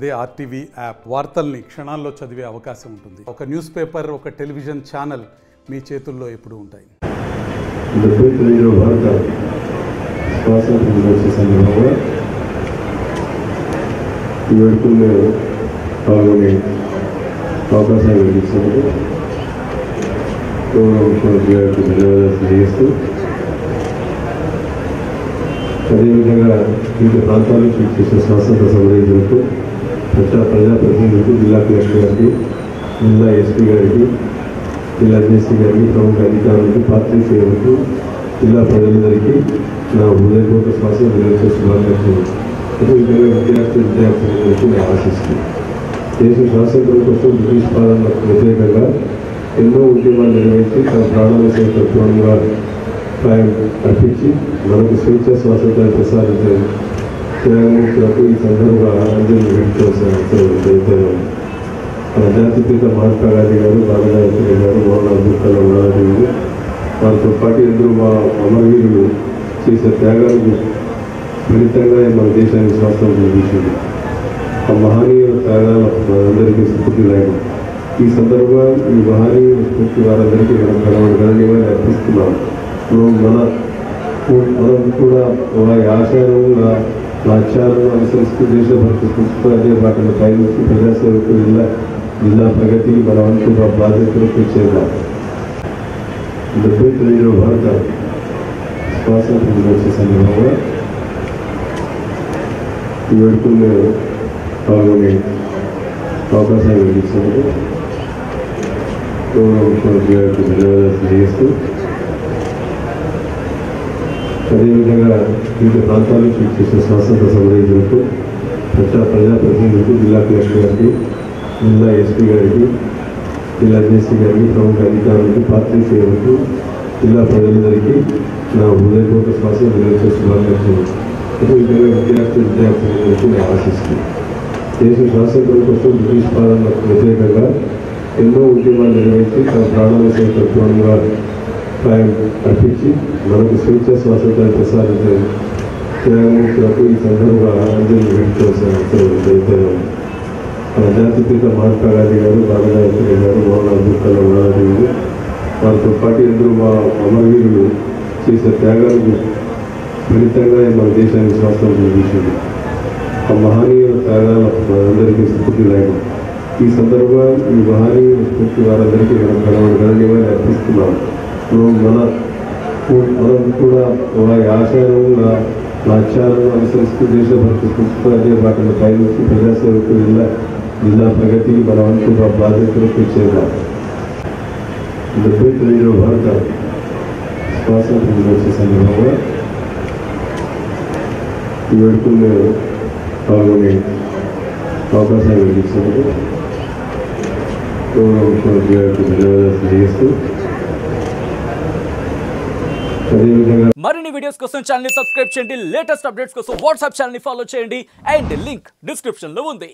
అదే RTV app వార్తల్ని క్షణాల్లో చదివే అవకాశం ఉంటుంది. ఒక న్యూస్ పేపర్, ఒక టెలివిజన్ ఛానల్ మీ చేతుల్లో ఎప్పుడూ ఉంటాయి. అవకాశాలు ఇచ్చినందుకు ముఖ్యమంత్రి గారికి ధన్యవాదాలు తెలియజేస్తూ, అదేవిధంగా వివిధ ప్రాంతాల నుంచి చేసిన స్వాతంత్ర సమరయోధులకు, ప్రజాప్రతినిధులకు, జిల్లా కలెక్టర్ గారికి, జిల్లా ఎస్పీ గారికి, జిల్లా జేసీ గారికి, ప్రముఖ అధికారులకు, పార్టీ సేవలకు, జిల్లా ప్రజలందరికీ నా హృదయపూర్వక స్వాతంత్ర దినోత్సవ శుభాకాంక్షలు. అదేవిధంగా విద్యార్థులందరికీ నేను ఆశిస్తున్నాను. దేశ స్వాతంత్రం కోసం బ్రిటిష్ పాలనకు వ్యతిరేకంగా ఎన్నో ఉద్యమాలు నిర్వహించి తన ప్రాణాల తత్వంగా ప్రాయం అర్పించి మనకు స్వేచ్ఛ స్వాతంత్రాన్ని ప్రసాదించిన త్యాగమూర్తులకు ఈ సందర్భంగా అంజలి పెట్టుకోవాల్సిన మన జాతిపిత మహాత్మా గాంధీ గారు, బాలనాథ్ గారు, మోహన్ అబ్దుల్ కలాం గారు, వారితో పాటు ఎందరో మా అమరవీరులు చేసే త్యాగాలకు ఫలితంగా మన దేశానికి స్వాతంత్రం లభించింది. ఆ మహనీయుల త్యాగాల మనందరికీ స్ఫూర్తిదాయకం. ఈ సందర్భంగా ఈ మహనీయుల స్ఫూర్తి వారందరికీ మనం గణనీయమని అర్పిస్తున్నాం. మనం కూడా వారి ఆశయాలను, లక్ష్యాలను అనుసరిస్తూ దేశభక్తి స్ఫూర్తితో అదే వాటిని పైనుంచి ప్రజాసేవకు జిల్లా ప్రగతికి మన వంతు బాధ్యతలు చేద్దాం. 79వ భారత స్వాతంత్ర దినోత్సవ సందర్భంగా ఈ వేడుకల్లో పాల్గొనే అవకాశాలు ఇచ్చినందుకు ముఖ్యమంత్రి గారికి ధన్యవాదాలు తెలియజేస్తూ, అదేవిధంగా వివిధ ప్రాంతాల నుంచి చేసిన స్వాతంత్ర సమరయోధులకు, ప్రజాప్రతినిధులకు, జిల్లా కలెక్టర్ గారికి, జిల్లా ఎస్పీ గారికి, జిల్లా జేసీ గారికి, ప్రముఖ అధికారులకు, పార్టీ సేవలకు, జిల్లా ప్రజలందరికీ నా హృదయపూర్వక స్వాతంత్ర దినోత్సవ శుభాకాంక్షలు. అదేవిధంగా విద్యార్థులందరికీ నేను ఆశిస్తున్నాను. దేశ స్వాతంత్రం కోసం బ్రిటిష్ పాలనకు వ్యతిరేకంగా ఎన్నో ఉద్యమాలు నిర్వహించి తన ప్రాణాల తత్వంగా ప్రాయం అర్పించి మనకు స్వేచ్ఛ స్వాతంత్రాన్ని ప్రసాదించిన త్యాగమూర్తులకు ఈ సందర్భంగా అంజలి పెట్టుకోవాల్సిన మన జాతిపిత మహాత్మా గాంధీ గారు, బాలనాథ్ గారు, మోహన్ అబ్దుల్ కలాం గారు, వారితో పాటు ఎందరో మా అమరవీరులు చేసే త్యాగాలకు ఫలితంగా మన దేశానికి స్వాతంత్రం లభించింది. ఆ మహనీయుల త్యాగాల మనందరికీ స్ఫూర్తిదాయకం. ఈ సందర్భంగా ఈ మహనీయుల స్ఫూర్తి వారందరికీ మనం గణనీయమని అర్పిస్తున్నాం. మనం కూడా వారి ఆశయాలను, లక్ష్యాలను అనుసరిస్తూ దేశభక్తి స్ఫూర్తితో అదే వాటిని పైనుంచి ప్రజాసేవకు జిల్లా ప్రగతికి మన వంతు బాధ్యతలు చేద్దాం. 79వ భారత స్వాతంత్ర దినోత్సవ సందర్భంగా ఈ వేడుకల్లో పాల్గొనే అవకాశాలు ఇచ్చినందుకు ముఖ్యమంత్రి గారికి ధన్యవాదాలు తెలియజేస్తూ, అదేవిధంగా మరిన్ని వీడియోస్ కోసం ఛానల్ ని సబ్స్క్రైబ్ చేయండి. లేటెస్ట్ అప్డేట్స్ కోసం వాట్సాప్ ఛానల్ ని ఫాలో చేయండి. అండ్ లింక్ డిస్క్రిప్షన్ లో ఉంది.